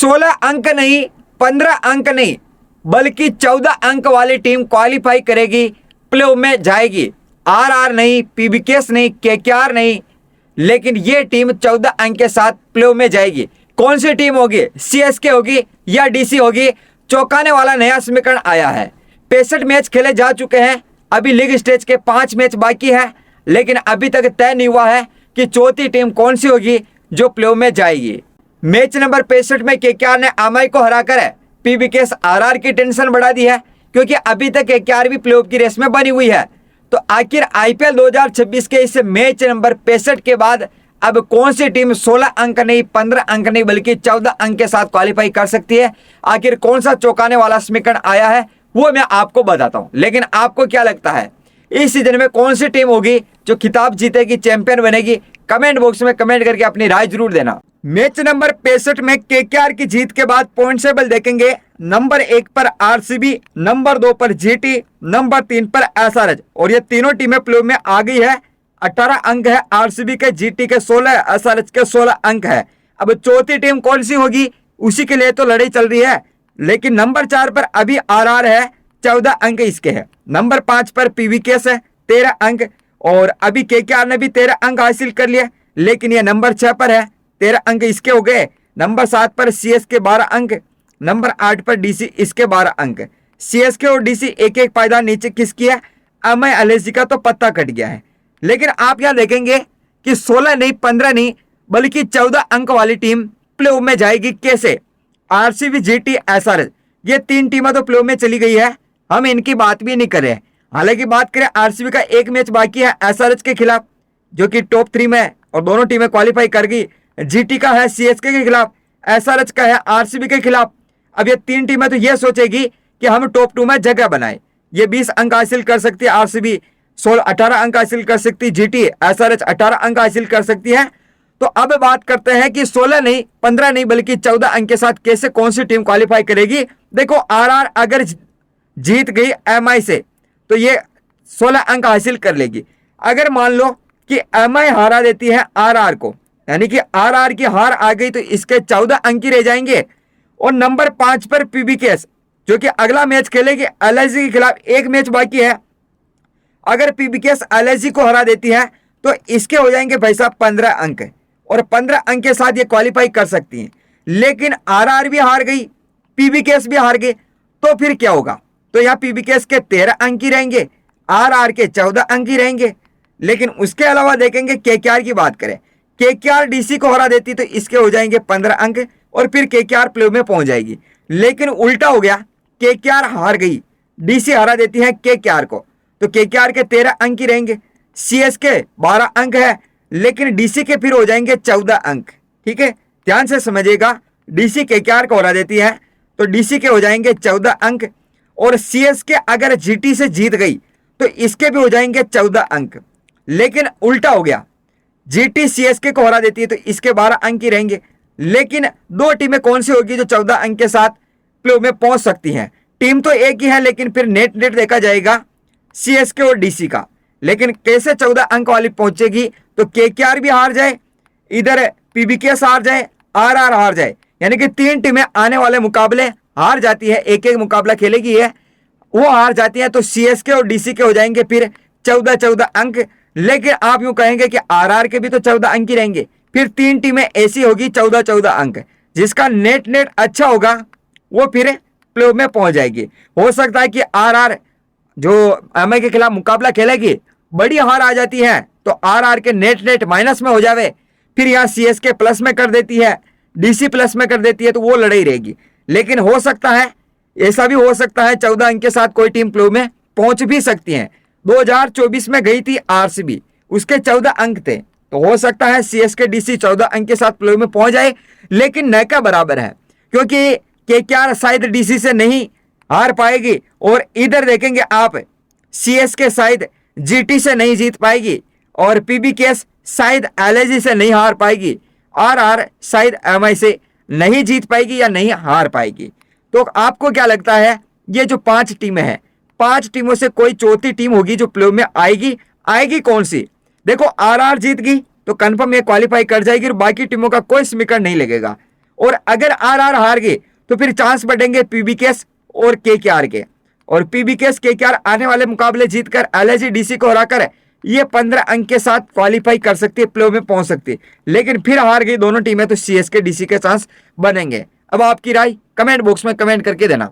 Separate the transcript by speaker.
Speaker 1: 16 अंक नहीं, 15 अंक नहीं, बल्कि 14 अंक वाली टीम क्वालिफाई करेगी, प्ले में जाएगी। आरआर नहीं, पीबीकेएस नहीं, केकेआर नहीं, लेकिन ये टीम 14 अंक के साथ प्ले में जाएगी। कौन सी टीम होगी? सीएसके होगी या डीसी होगी? चौंकाने वाला नया समीकरण आया है। 65 मैच खेले जा चुके हैं, अभी लीग स्टेज के 5 मैच बाकी है, लेकिन अभी तक तय नहीं हुआ है कि चौथी टीम कौन सी होगी जो प्ले में जाएगी। मैच नंबर 65 में केकेआर ने एमआई को हराकर पीबीकेएस आरआर की टेंशन बढ़ा दी है, क्योंकि अभी तक केकेआर भी प्लेऑफ की रेस में बनी हुई है। तो आखिर आईपीएल 2026 के इस मैच नंबर 65 के बाद अब कौन सी टीम 16 अंक नहीं, 15 अंक नहीं, बल्कि 14 अंक के साथ क्वालिफाई कर सकती है? आखिर कौन सा चौंकाने वाला समीकरण आया है वो मैं आपको बताता हूं। लेकिन आपको क्या लगता है इस सीजन में कौन सी टीम होगी जो खिताब जीतेगी, चैंपियन बनेगी? कमेंट बॉक्स में कमेंट करके अपनी राय जरूर देना। मैच नंबर 65 में केकेआर की जीत के बाद पॉइंट टेबल देखेंगे। नंबर 1 पर आरसीबी, नंबर 2 पर जीटी, नंबर 3 पर एसआरएच, और ये तीनों टीमें प्ले में आ गई है। 18 अंक है आरसीबी के, जीटी के 16, एसआरएच के 16 अंक है। अब चौथी टीम कौन सी होगी उसी के लिए तो लड़ाई चल रही है। लेकिन नंबर 4 पर अभी आरआर है, 14 अंक इसके है। नंबर 5 पर पीबीकेएस है, 13 अंक, और अभी केकेआर ने भी 13 अंक हासिल कर लिए, लेकिन ये नंबर 6 पर है, 13 अंक इसके हो गए। नंबर 7 पर सीएसके 12 अंक, नंबर 8 पर डीसी, इसके 12 अंक। सीएसके और डीसी एक एक पायदान नीचे किसकी है? एमआई एलएसजी का तो पत्ता कट गया है। लेकिन आप यहां देखेंगे कि 16 नहीं, 15 नहीं, बल्कि 14 अंक वाली टीम प्ले में जाएगी। कैसे? आरसीबी, जीटी, एसआरएच, ये 3 टीमें तो प्ले में चली गई है, हम इनकी बात भी नहीं कर रहे। हालांकि बात करें आरसीबी का एक मैच बाकी है एसआरएच के खिलाफ, जो कि टॉप 3 में है और दोनों टीमें क्वालिफाई कर गई। जीटी का है सीएसके के खिलाफ, एसआरएच का है आरसीबी के खिलाफ। अब ये 3 टीमें तो ये सोचेगी कि हम टॉप 2 में जगह बनाए। ये 20 अंक हासिल कर सकती है आरसीबी, 18 अंक हासिल कर सकती है जीटी, एसआरएच 18 अंक हासिल कर सकती है। तो अब बात करते हैं कि 16 नहीं, 15 नहीं, बल्कि 14 अंक के साथ कैसे कौन सी टीम क्वालिफाई करेगी। देखो, आरआर अगर जीत गई एमआई से तो ये 16 अंक हासिल कर लेगी। अगर मान लो कि एमआई हारा देती है आरआर को, यानी कि आरआर की हार आ गई, तो इसके 14 अंक ही रह जाएंगे। और नंबर 5 पर पीबीकेएस, जो कि अगला मैच खेलेगी एलआईसी के खिलाफ, एक मैच बाकी है। अगर पीबीकेएस एलआईसी को हरा देती है तो इसके हो जाएंगे भाई साहब 15 अंक, और 15 अंक के साथ ये क्वालिफाई कर सकती हैं। लेकिन आरआर भी हार गई, पीबीकेएस भी हार गए, तो फिर क्या होगा? तो यहाँ पीबीकेएस के 13 अंक ही रहेंगे, आरआर के 14 अंक ही रहेंगे। लेकिन उसके अलावा देखेंगे केकेआर की बात करें, केकेआर डीसी को हरा देती तो इसके हो जाएंगे 15 अंक, और फिर केकेआर प्ले में पहुंच जाएगी। लेकिन उल्टा हो गया, केकेआर हार गई, डीसी हरा देती है केकेआर को, तो केकेआर के 13 अंक ही रहेंगे। सीएसके 12 अंक है, लेकिन डीसी के फिर हो जाएंगे 14 अंक। ठीक है, ध्यान से समझिएगा, डीसी केकेआर को हरा देती है तो डीसी के हो जाएंगे 14 अंक, और सीएसके अगर जीटी से जीत गई तो इसके भी हो जाएंगे 14 अंक। लेकिन उल्टा हो गया, जीटी सीएसके को हरा देती है तो इसके 12 अंक ही रहेंगे। लेकिन 2 टीमें कौन सी होगी जो 14 अंक के साथ प्ले में पहुंच सकती हैं? टीम तो एक ही है, लेकिन फिर नेट देखा जाएगा सीएसके और डीसी का। लेकिन कैसे 14 अंक वाली पहुंचेगी? तो केकेआर भी हार जाए, इधर पीबीकेएस हार जाए, आरआर हार जाए, यानी कि 3 टीमें आने वाले मुकाबले हार जाती है, एक एक मुकाबला खेलेगी है, वो हार जाती है, तो सीएसके और डीसी के हो जाएंगे फिर 14 अंक। लेकिन आप यूं कहेंगे कि आरआर के भी तो 14 अंक ही रहेंगे, फिर 3 टीमें ऐसी होगी 14 अंक, जिसका नेट अच्छा होगा वो फिर प्ले में पहुंच जाएगी। हो सकता है कि आरआर जो एमआई के खिलाफ मुकाबला खेलेगी, बड़ी हार आ जाती है तो आरआर के नेट माइनस में हो जावे, फिर यहाँ सीएसके प्लस में कर देती है, डीसी प्लस में कर देती है, तो वो लड़ाई रहेगी। लेकिन हो सकता है, ऐसा भी हो सकता है 14 अंक के साथ कोई टीम प्ले में पहुंच भी सकती है। 2024 में गई थी आरसीबी, उसके 14 अंक थे, तो हो सकता है सीएसके डीसी 14 अंक के साथ प्ले में पहुंच जाए। लेकिन नैका बराबर है, क्योंकि केकेआर शायद डीसी से नहीं हार पाएगी, और इधर देखेंगे आप सीएसके शायद जीटी से नहीं जीत पाएगी, और पीबीकेएस शायद एलआईसी से नहीं हार पाएगी, आरआर शायद एमआई से नहीं जीत पाएगी या नहीं हार पाएगी। तो आपको क्या लगता है, ये जो 5 टीमें हैं, 5 टीमों से कोई चौथी टीम होगी जो प्ले में आएगी कौन सी? देखो, आरआर जीत गई तो कंफर्म ये क्वालिफाई कर जाएगी और बाकी टीमों का कोई समीकरण नहीं लगेगा। और अगर आरआर हार गए तो फिर चांस बढ़ेंगे पीबीकेएस और केकेआर के। और पीबीकेएस केकेआर आने वाले मुकाबले जीतकर एलआईसी डीसी को हराकर ये 15 अंक के साथ क्वालिफाई कर सकती है, प्ले में पहुंच सकती है। लेकिन फिर हार गई दोनों टीमें तो सीएसके डीसी के चांस बनेंगे। अब आपकी राय कमेंट बॉक्स में कमेंट करके देना।